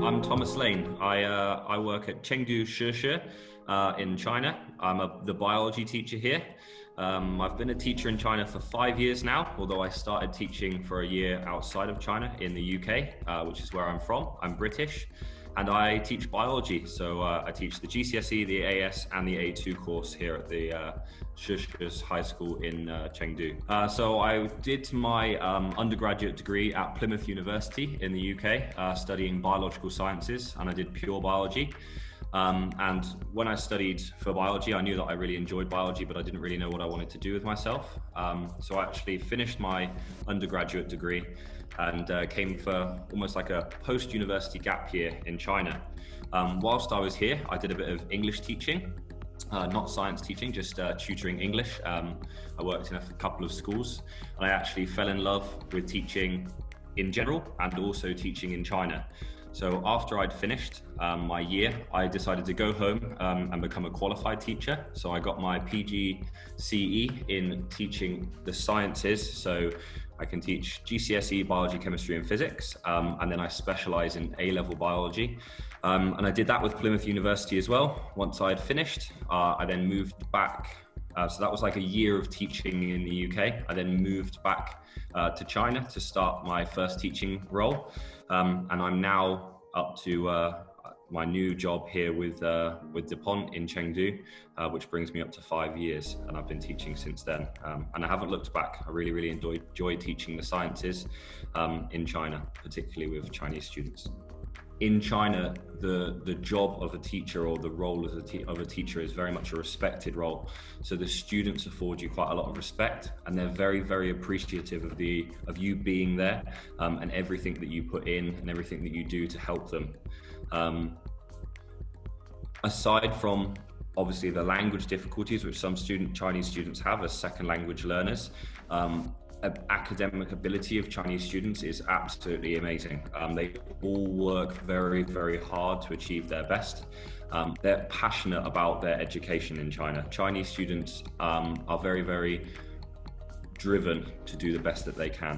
I'm Thomas Lane. I work at Chengdu in China. I'm the biology teacher here. I've been a teacher in China for 5 years now, although I started teaching for a year outside of China in the UK, which is where I'm from. I'm British, and I teach biology. So I teach the GCSE, the AS, and the A2 course here at the Shishi's High School in Chengdu. So I did my undergraduate degree at Plymouth University in the UK, studying biological sciences, and I did pure biology. And when I studied for biology, I knew that I really enjoyed biology, but I didn't really know what I wanted to do with myself. So I actually finished my undergraduate degree and came for almost like a post-university gap year in China. Whilst I was here, I did a bit of English teaching, not science teaching, just tutoring English. I worked in a couple of schools, and I actually fell in love with teaching in general and also teaching in China. So after I'd finished my year, I decided to go home and become a qualified teacher. So I got my PGCE in teaching the sciences. So I can teach GCSE, biology, chemistry, and physics. And then I specialize in A-level biology. And I did that with Plymouth University as well. Once I'd finished, I then moved back. So that was like a year of teaching in the UK. I then moved back to China to start my first teaching role. And I'm now up to my new job here with Dipont in Chengdu, which brings me up to 5 years, and I've been teaching since then. And I haven't looked back. I really enjoy teaching the sciences in China, particularly with Chinese students. In China, the job of a teacher, or the role of a teacher, is very much a respected role. So the students afford you quite a lot of respect, and they're very appreciative of you being there, and everything that you put in and everything that you do to help them. Aside from obviously the language difficulties which some Chinese students have as second language learners, academic ability of Chinese students is absolutely amazing. They all work very hard to achieve their best. They're passionate about their education in China. Chinese students are very driven to do the best that they can,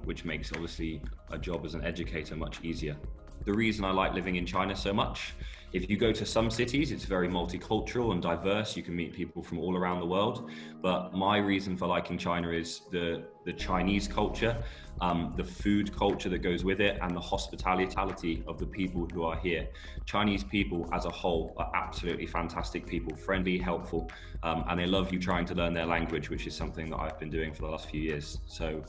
which makes obviously a job as an educator much easier. The reason I like living in China so much, if you go to some cities, it's very multicultural and diverse. You can meet people from all around the world. But my reason for liking China is the Chinese culture, the food culture that goes with it, and the hospitality of the people who are here. Chinese people as a whole are absolutely fantastic people, friendly, helpful, and they love you trying to learn their language, which is something that I've been doing for the last few years. So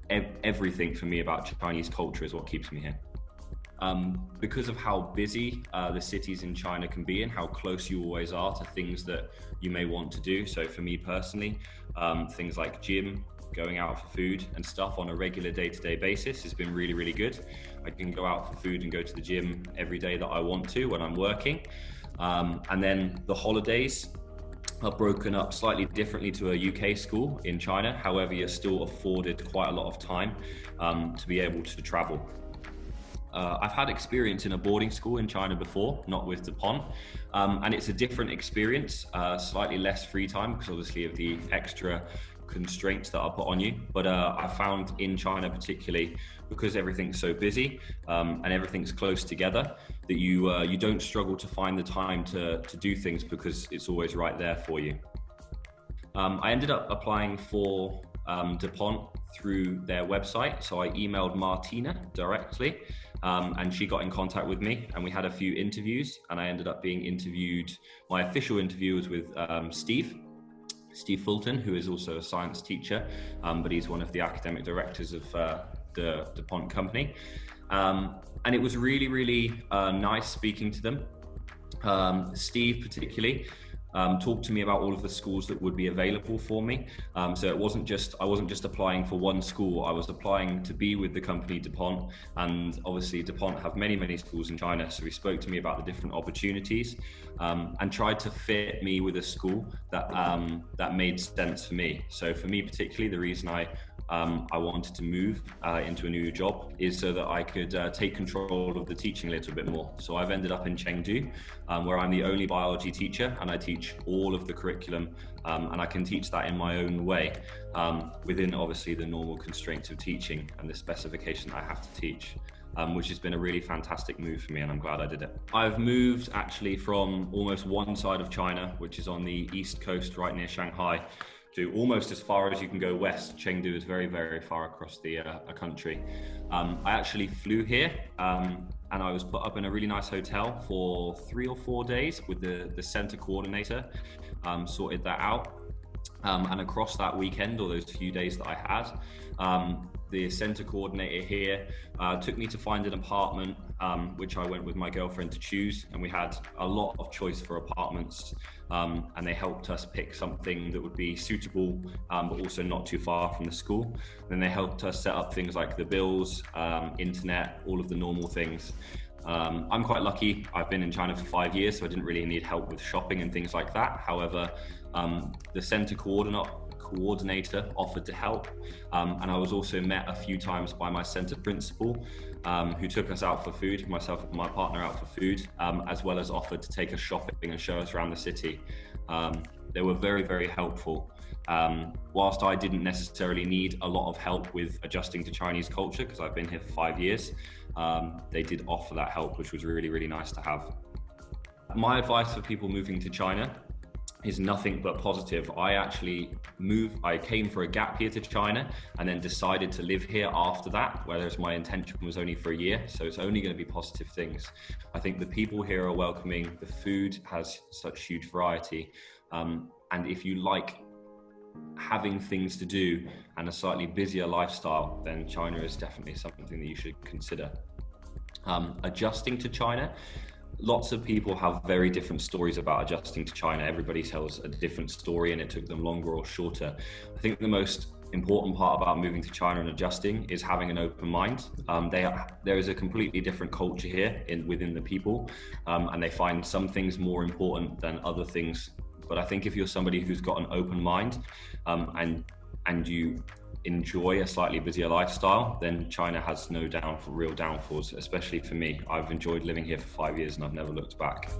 everything for me about Chinese culture is what keeps me here. Because of how busy the cities in China can be and how close you always are to things that you may want to do. So for me personally, things like gym, going out for food and stuff on a regular day-to-day basis has been really good. I can go out for food and go to the gym every day that I want to when I'm working. And then the holidays are broken up slightly differently to a UK school in China. However, you're still afforded quite a lot of time to be able to travel. I've had experience in a boarding school in China before, not with Dipont, and it's a different experience, slightly less free time because obviously of the extra constraints that are put on you. But I found in China particularly, because everything's so busy and everything's close together, that you don't struggle to find the time to do things because it's always right there for you. I ended up applying for Dipont through their website. So I emailed Martina directly, and she got in contact with me, and we had a few interviews, and I ended up being interviewed. My official interview was with Steve Fulton, who is also a science teacher, but he's one of the academic directors of the Dipont company. And it was really nice speaking to them. Steve particularly talked to me about all of the schools that would be available for me. So I wasn't just applying for one school. I was applying to be with the company Dipont, and obviously Dipont have many schools in China. So he spoke to me about the different opportunities and tried to fit me with a school that made sense for me. So for me particularly, the reason I wanted to move into a new job is so that I could take control of the teaching a little bit more. So I've ended up in Chengdu, where I'm the only biology teacher, and I teach all of the curriculum, and I can teach that in my own way, within obviously the normal constraints of teaching and the specification I have to teach. which has been a really fantastic move for me, and I'm glad I did it. I've moved actually from almost one side of China, which is on the east coast right near Shanghai, to almost as far as you can go west. Chengdu is very, very far across the country. I actually flew here and I was put up in a really nice hotel for 3 or 4 days with the center coordinator, sorted that out. And across that weekend, or those few days that I had, the center coordinator here took me to find an apartment, which I went with my girlfriend to choose, and we had a lot of choice for apartments, and they helped us pick something that would be suitable, but also not too far from the school. Then they helped us set up things like the bills, internet, all of the normal things. I'm quite lucky. I've been in China for 5 years, so I didn't really need help with shopping and things like that. However, the center coordinator offered to help, and I was also met a few times by my center principal, who took us out for food, myself and my partner out for food, as well as offered to take us shopping and show us around the city. They were very, very helpful. Whilst I didn't necessarily need a lot of help with adjusting to Chinese culture, because I've been here for 5 years, they did offer that help, which was really, really nice to have. My advice for people moving to China is nothing but positive. I came for a gap year to China and then decided to live here after that, whereas my intention was only for a year. So it's only going to be positive things. I think the people here are welcoming. The food has such huge variety. And if you like having things to do and a slightly busier lifestyle, then China is definitely something that you should consider. Adjusting to China. Lots of people have very different stories about adjusting to China. Everybody tells a different story and it took them longer or shorter. I think the most important part about moving to China and adjusting is having an open mind. There is a completely different culture here within the people, and they find some things more important than other things. But I think if you're somebody who's got an open mind, and you enjoy a slightly busier lifestyle, then China has no real downfalls, especially for me. I've enjoyed living here for 5 years and I've never looked back.